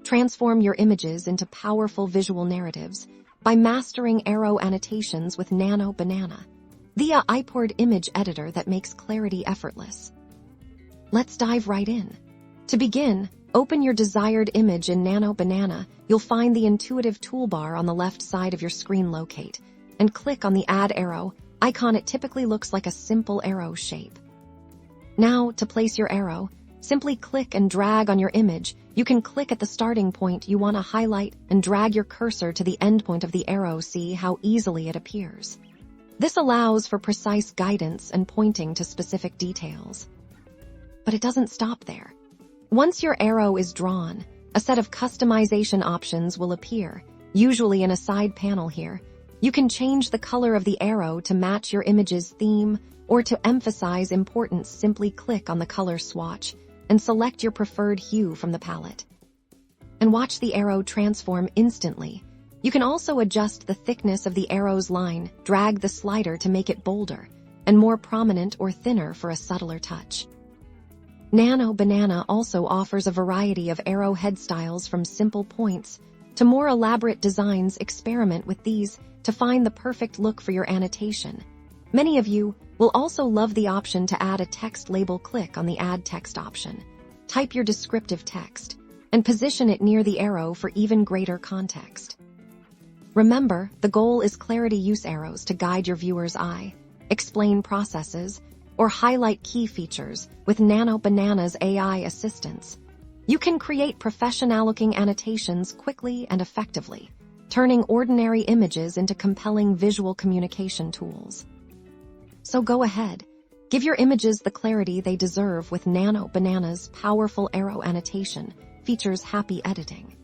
Transform your images into powerful visual narratives by mastering arrow annotations with Nano Banana, the iPod image editor that makes clarity effortless. Let's dive right in. To begin, open your desired image in Nano Banana. You'll find the intuitive toolbar on the left side of your screen. Locate and click on the Add Arrow icon. It typically looks like a simple arrow shape. Now, to place your arrow, simply click and drag on your image. You can click at the starting point you want to highlight and drag your cursor to the endpoint of the arrow. See how easily it appears. This allows for precise guidance and pointing to specific details. But it doesn't stop there. Once your arrow is drawn, a set of customization options will appear, usually in a side panel here. You can change the color of the arrow to match your image's theme, or to emphasize importance, simply click on the color swatch and select your preferred hue from the palette. And watch the arrow transform instantly. You can also adjust the thickness of the arrow's line, drag the slider to make it bolder and more prominent or thinner for a subtler touch. Nano Banana also offers a variety of arrow head styles from simple points to more elaborate designs. Experiment with these to find the perfect look for your annotation. Many of you will also love the option to add a text label. Click on the Add Text option. Type your descriptive text and position it near the arrow for even greater context. Remember, the goal is clarity. Use arrows to guide your viewer's eye, explain processes, or highlight key features with Nano Banana's AI assistance. You can create professional-looking annotations quickly and effectively, turning ordinary images into compelling visual communication tools. So go ahead, give your images the clarity they deserve with Nano Banana's powerful arrow annotation. Features happy editing.